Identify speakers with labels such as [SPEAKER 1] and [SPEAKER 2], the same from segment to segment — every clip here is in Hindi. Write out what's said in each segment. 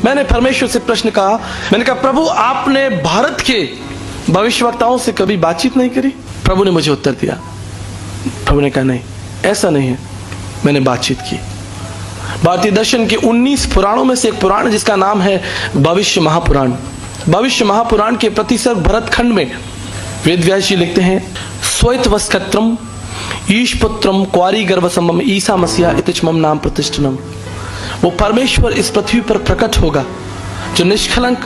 [SPEAKER 1] मैंने परमेश्वर से प्रश्न कहा, मैंने कहा प्रभु आपने भारत के भविष्यवक्ताओं से कभी बातचीत नहीं करी? प्रभु ने मुझे उत्तर दिया, प्रभु ने कहा नहीं, ऐसा नहीं है, मैंने बातचीत की। भारतीय दर्शन के 19 पुराणों में से एक पुराण जिसका नाम है भविष्य महापुराण। भविष्य महापुराण के प्रतिसर्ग भरत खंड में वेद व्यास जी लिखते हैं, स्वैत वस्कत्रम ईशपुत्रम क्वारी गर्भसम्भम ईसा मसीहा इतिचमम नाम प्रतिष्ठनम। वो परमेश्वर इस पृथ्वी पर प्रकट होगा जो निष्कलंक,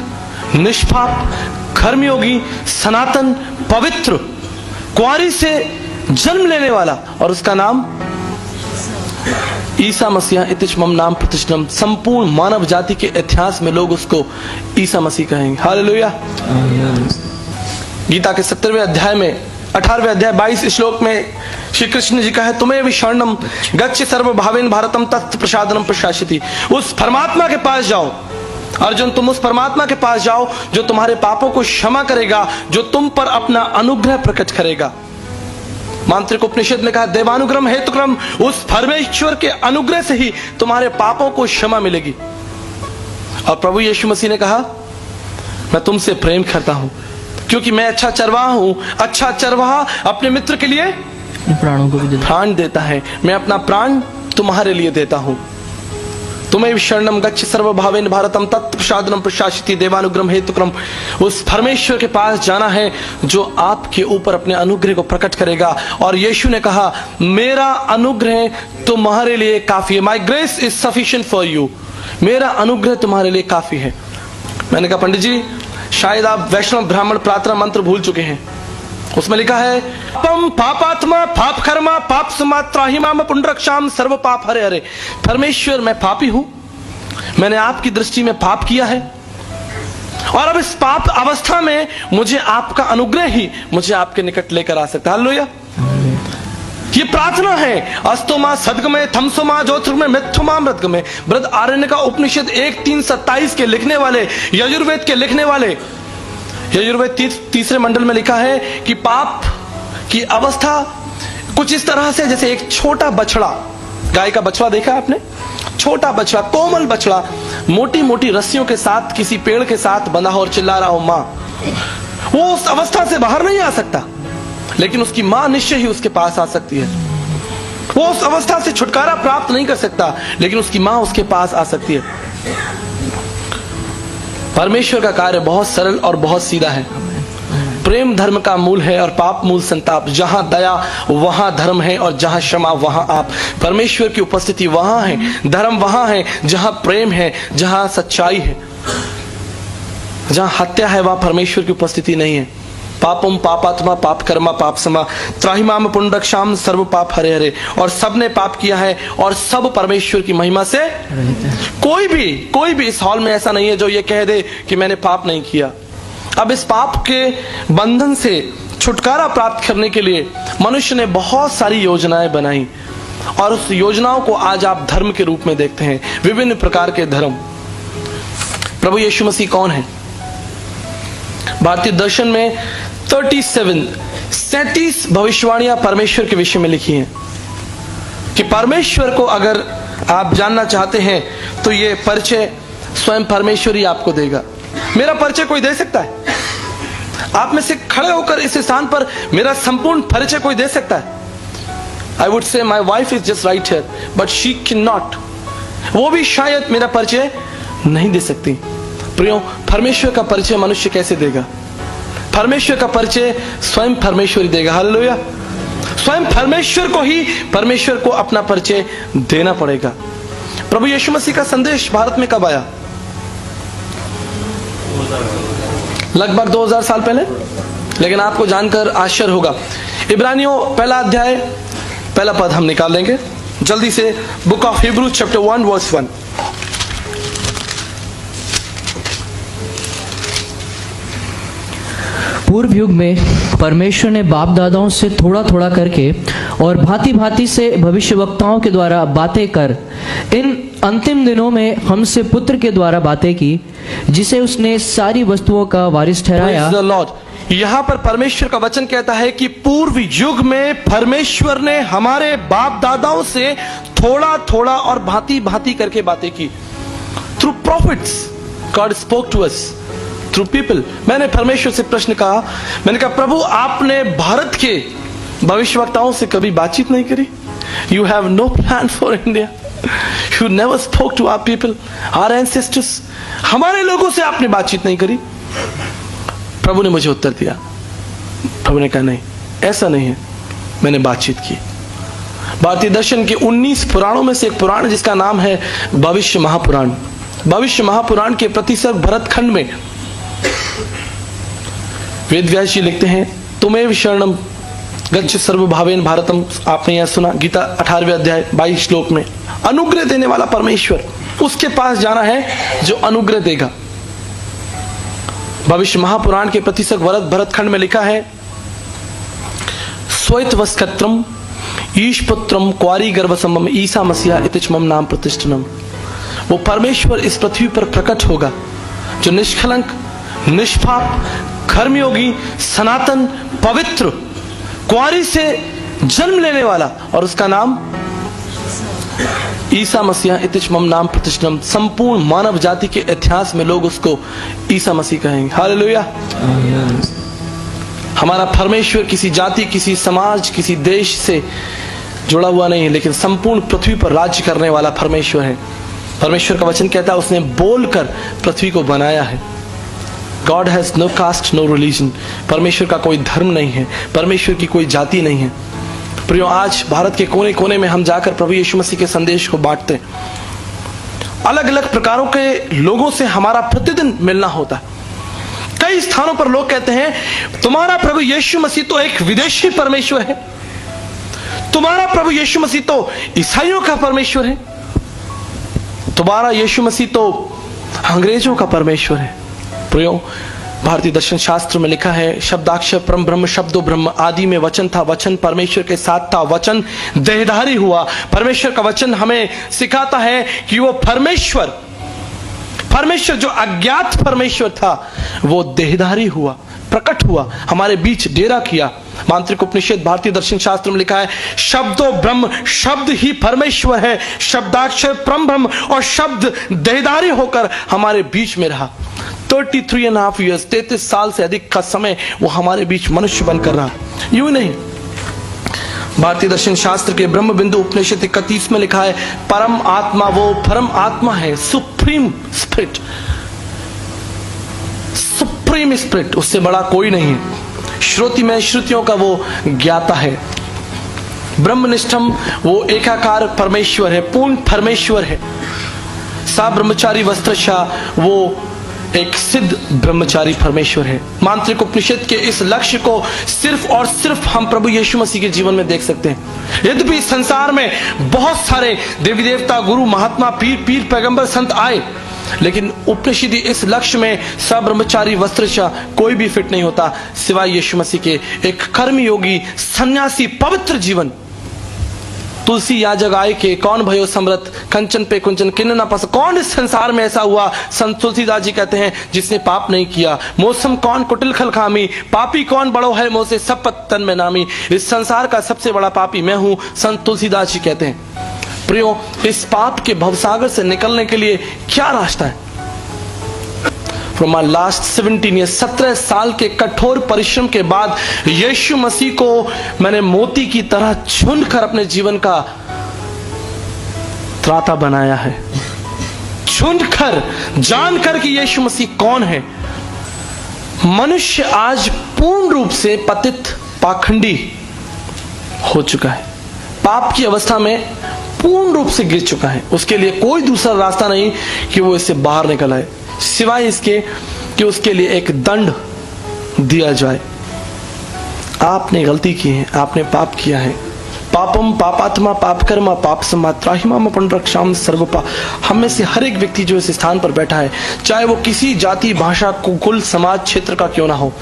[SPEAKER 1] निष्पाप, कर्मयोगी, सनातन, पवित्र, क्वारी से जन्म लेने वाला, और उसका नाम ईसा मसीहा इतिचमम नाम प्रतिष्ठनम। संपूर्ण मानव जाति के इतिहास में लोग उसको ईसा मसीह कहेंगे। हालेलुया। गीता के 17वें अध्याय में 18वें अध्याय 22 श्लोक में श्री कृष्ण जी का है, तुम्हें विशरणम गच्छ सर्वभावेन भारतम तत् प्रसादनम प्रशासिति। उस परमात्मा के पास जाओ अर्जुन, तुम उस परमात्मा के पास जाओ जो तुम्हारे पापों को क्षमा करेगा, जो तुम पर अपना अनुग्रह प्रकट करेगा। मांत्रिक उपनिषद में कहा, देवानुग्रह हेतुक्रम, उस परमेश्वर के अनुग्रह से ही तुम्हारे पापों को क्षमा मिलेगी। और प्रभु यीशु मसीह ने कहा, मैं तुमसे प्रेम करता हूं क्योंकि मैं अच्छा चरवाहा हूं। अच्छा चरवाहा अपने मित्र के लिए प्राणों को भी प्राण देता है। मैं अपना प्राण तुम्हारे लिए देता हूं। तुम्हें शरणम गच्छ सर्वभावेन भारतम तत् प्रसादनम प्रशासिति देवानुग्रह हेतुक्रम। उस परमेश्वर के पास जाना है जो आपके ऊपर अपने अनुग्रह को प्रकट करेगा। और यीशु ने कहा, मेरा अनुग्रह तुम्हारे लिए काफी है। माई grace is sufficient for you. मेरा अनुग्रह तुम्हारे लिए काफी है। मैंने कहा, पंडित जी शायद आप वैष्णव ब्राह्मण प्रार्थना मंत्र भूल चुके हैं। उसमें लिखा है, पम पापात्मा पाप कर्मा पाप समात्राहिमाम पुंडरक्षाम सर्व पाप हरे हरे। परमेश्वर मैं पापी हूं, मैंने आपकी दृष्टि में पाप किया है, और अब इस पाप अवस्था में मुझे आपका अनुग्रह ही मुझे आपके निकट लेकर आ सकता है। हालेलुया। ये प्रार्थना है। अस्तोमा सदगमे थमसोमा ज्योतिर्गमे मिथुमा मृतगमे। बृहद आरण्य का उपनिषद 1:3-27 के लिखने वाले, यजुर्वेद के लिखने वाले, यजुर्वेद तीसरे मंडल में लिखा है कि पाप की अवस्था कुछ इस तरह से जैसे एक छोटा बछड़ा, गाय का बछड़ा देखा आपने, छोटा बछड़ा, कोमल बछड़ा, मोटी मोटी रस्सियों के साथ किसी पेड़ के साथ बंधा हो और चिल्ला रहा हो मां, वो उस अवस्था से बाहर नहीं आ सकता, लेकिन उसकी मां निश्चय ही उसके पास आ सकती है। वो उस अवस्था से छुटकारा प्राप्त नहीं कर सकता, लेकिन उसकी मां उसके पास आ सकती है। परमेश्वर का कार्य बहुत सरल और बहुत सीधा है। प्रेम धर्म का मूल है और पाप मूल संताप। जहां दया वहां धर्म है, और जहां क्षमा वहां आप। परमेश्वर की उपस्थिति वहां है, धर्म वहां है जहां प्रेम है, जहां सच्चाई है। जहां हत्या है वहां परमेश्वर की उपस्थिति नहीं है। पापम पापात्मा पाप कर्मा पाप समा त्राहिमाम पुंडरक्षाम सर्व पाप हरे हरे। और सब ने पाप किया है और सब परमेश्वर की महिमा से। कोई भी इस हॉल में ऐसा नहीं है जो ये कह दे कि मैंने पाप नहीं किया। अब इस पाप के बंधन से छुटकारा प्राप्त करने के लिए मनुष्य ने बहुत सारी योजनाएं बनाई, और उस योजनाओं को आज आप धर्म के रूप में देखते हैं, विभिन्न प्रकार के धर्म। प्रभु यीशु मसीह कौन है? भारतीय दर्शन में 37 भविष्यवाणियां परमेश्वर के विषय में लिखी हैं कि परमेश्वर को अगर आप जानना चाहते हैं तो ये परिचय स्वयं परमेश्वर ही आपको देगा। मेरा परिचय कोई दे सकता है? आप में से खड़े होकर इस स्थान पर मेरा संपूर्ण परिचय कोई दे सकता है? I would say my wife is just right here but she can not. वो भी शायद मेरा परिचय नहीं दे सकती। प्रियो, परमेश्वर का परिचय मनुष्य कैसे देगा? परमेश्वर का परिचय स्वयं परमेश्वर ही देगा। हालेलुया। स्वयं परमेश्वर को ही परमेश्वर को अपना परिचय देना पड़ेगा। प्रभु यीशु मसीह का संदेश भारत में कब आया? लगभग 2000 साल पहले। लेकिन आपको जानकर आश्चर्य होगा, इब्रानियों पहला अध्याय पहला पद हम निकाल लेंगे जल्दी से। Book of Hebrews chapter 1 verse 1।
[SPEAKER 2] पूर्व युग में परमेश्वर ने बाप दादाओं से थोड़ा थोड़ा करके और भांति भांति से भविष्यवक्ताओं के द्वारा बातें कर इन अंतिम दिनों में हमसे पुत्र के द्वारा बातें की, जिसे उसने सारी वस्तुओं का वारिस ठहराया।
[SPEAKER 1] यहाँ पर परमेश्वर का वचन कहता है कि पूर्व युग में परमेश्वर ने हमारे बाप दादाओं से थोड़ा थोड़ा और भांति भांति करके बातें की। Through prophets, God spoke to us through people. मैंने परमेश्वर से प्रश्न कहा, मैंने कहा प्रभु आपने भारत के भविष्यवक्ताओं से कभी बातचीत नहीं करी? You have no plan for India, you never spoke to our people, our ancestors. हमारे लोगों से आपने बातचीत नहीं करी? प्रभु ने मुझे उत्तर दिया, प्रभु ने कहा नहीं ऐसा नहीं है, मैंने बातचीत की। भारतीय दर्शन के 19 पुराणों में से एक पुराण जिसका नाम है भविष्य महापुराण। भविष्य महापुराण के प्रतिसर्ग भरत खंड में वेद व्यास जी लिखते हैं, तुम्हें शरणम गच्छ सर्वभावेन भारतम। आपने यह सुना, गीता 18वें अध्याय 22 श्लोक में। अनुग्रह देने वाला परमेश्वर, उसके पास जाना है जो अनुग्रह देगा। भविष्य महापुराण के प्रतिसर्ग भरत खंड में लिखा है, स्वैतवस्कत्रम ईशपुत्रम क्वारी गर्भसम्भम ईसा मसीहा इतिच मम नाम प्रतिष्ठनम। वो परमेश्वर इस पृथ्वी पर प्रकट होगा जो निष्कलंक, निष्पाप, कर्मयोगी, सनातन, पवित्र, क्वारी से जन्म लेने वाला, और उसका नाम ईसा मसीहा इतिच मम नाम प्रतिष्ठनम। संपूर्ण मानव जाति के इतिहास में लोग उसको ईसा मसीह कहेंगे। हालेलुया। हमारा परमेश्वर किसी जाति, किसी समाज, किसी देश से जुड़ा हुआ नहीं है, लेकिन संपूर्ण पृथ्वी पर राज्य करने वाला परमेश्वर है। परमेश्वर का वचन कहता है उसने बोलकर पृथ्वी को बनाया है। God has no caste no religion. परमेश्वर का कोई धर्म नहीं है, परमेश्वर की कोई जाति नहीं है। प्रियो, आज भारत के कोने कोने में हम जाकर प्रभु यीशु मसीह के संदेश को बांटते हैं। अलग अलग प्रकारों के लोगों से हमारा प्रतिदिन मिलना होता है। कई स्थानों पर लोग कहते हैं तुम्हारा प्रभु यीशु मसीह तो एक विदेशी परमेश्वर है, तुम्हारा प्रभु यीशु मसीह तो ईसाइयों का परमेश्वर है, तुम्हारा यीशु मसीह तो अंग्रेजों का परमेश्वर है। प्रियो, भारतीय दर्शन शास्त्र में लिखा है, शब्दाक्षर परम ब्रह्म शब्दो ब्रह्म, आदि में वचन था, वचन परमेश्वर के साथ था, वचन देहधारी हुआ। परमेश्वर का वचन हमें सिखाता है कि वो परमेश्वर जो अज्ञात परमेश्वर था वो देहधारी हुआ, प्रकट हुआ, हमारे बीच डेरा किया। मांत्रिक उपनिषद भारतीय दर्शन शास्त्र में लिखा है, शब्दो ब्रह्म, शब्द ही परमेश्वर है, शब्दाक्षर परम ब्रह्म, और शब्द देहधारी होकर हमारे बीच में रहा। 33.5 years, 33 साल से अधिक का समय वो हमारे बीच मनुष्य बनकर रहा। यूं नहीं, भारतीय दर्शन शास्त्र के ब्रह्म बिंदु उपनिषद 31 में लिखा है, परम आत्मा वो परम आत्मा है, सुप्रीम स्पिरिट, सुप्रीम स्पिरिट, उससे बड़ा कोई नहीं है। श्रुति में श्रुतियों का वो ज्ञाता है। ब्रह्मनिष्ठम वो एकाकार परमेश्वर है, पूर्ण परमेश्वर है। सा ब्रह्मचारी वस्त्रशाह वो एक सिद्ध ब्रह्मचारी परमेश्वर है। मांत्रिक उपनिषद के इस लक्ष्य को सिर्फ और सिर्फ हम प्रभु यीशु मसीह के जीवन में देख सकते हैं। यद्यपि संसार में बहुत सारे देवी देवता, गुरु, महात्मा, पीर, पैगंबर, संत आए, लेकिन उपनिषद इस लक्ष्य में सब ब्रह्मचारी वस्त्रशाह कोई भी फिट नहीं होता सिवाय यीशु मसीह के। एक कर्मयोगी, सन्यासी, पवित्र जीवन। तुलसी याजक आय के कौन भयो समृत, कंचन पे कुंचन किन्न ना पस। कौन इस संसार में ऐसा हुआ, संत तुलसीदास जी कहते हैं, जिसने पाप नहीं किया। मौसम कौन कुटिल खलखामी, पापी कौन बड़ो है मोसे सब पत्तन में नामी। इस संसार का सबसे बड़ा पापी मैं हूं, संत तुलसीदास जी कहते हैं। प्रियो, इस पाप के भवसागर से निकलने के लिए क्या रास्ता है? From my last 17 years, 17 साल के कठोर परिश्रम के बाद यीशु मसीह को मैंने मोती की तरह चुनकर अपने जीवन का त्राता बनाया है। चुनकर, जानकर कि यीशु मसीह कौन है। मनुष्य आज पूर्ण रूप से पतित, पाखंडी हो चुका है, पाप की अवस्था में पूर्ण रूप से गिर चुका है। उसके लिए कोई दूसरा रास्ता नहीं कि वो इससे बाहर निकल आए, सिवाय इसके कि उसके लिए एक दंड दिया जाए। आपने गलती की है, आपने पाप किया है। पापम पापात्मा पाप कर्मा पाप समात्राहिमाम पुनरक्षाम सर्वपा। हम में से हर एक व्यक्ति जो इस स्थान पर बैठा है, चाहे वो किसी जाति, भाषा, कुल, समाज, क्षेत्र का क्यों ना हो,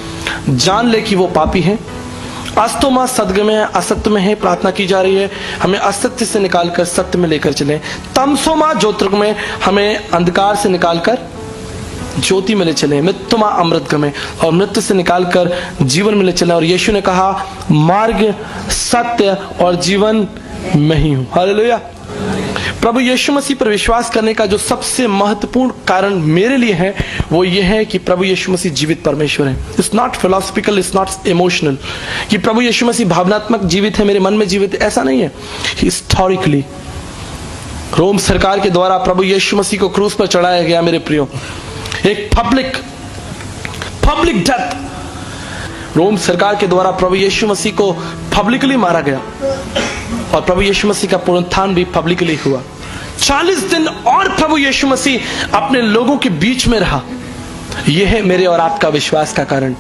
[SPEAKER 1] जान ले कि वो पापी है। अस्तो मां सदगम में असत्य में है, प्रार्थना की जा रही है हमें असत्य से निकालकर सत्य में लेकर चले। तमसो मां ज्योतिर्ग में, हमें अंधकार से निकालकर ज्योति में ले चले। मृत्यु मां अमृत में, और मृत्यु से निकालकर जीवन में ले चले। और यीशु ने कहा, मार्ग, सत्य और जीवन मैं ही हूं। हालेलुया। प्रभु यीशु मसीह पर विश्वास करने का जो सबसे महत्वपूर्ण कारण मेरे लिए है वो ये है कि प्रभु यीशु मसीह जीवित परमेश्वर है। It's not philosophical, it's not emotional कि प्रभु यीशु मसीह भावनात्मक जीवित है, मेरे मन में जीवित है, ऐसा नहीं है। हिस्टोरिकली रोम सरकार के द्वारा प्रभु यीशु मसीह को क्रूस पर चढ़ाया गया मेरे प्रियो, एक पब्लिक डेथ। रोम सरकार के द्वारा प्रभु यीशु मसीह को पब्लिकली मारा गया और प्रभु यीशु मसीह का पुनरुत्थान भी पब्लिकली हुआ। 40 दिन और प्रभु यीशु मसीह अपने लोगों के बीच में रहा। यह है मेरे और आपका विश्वास का कारण।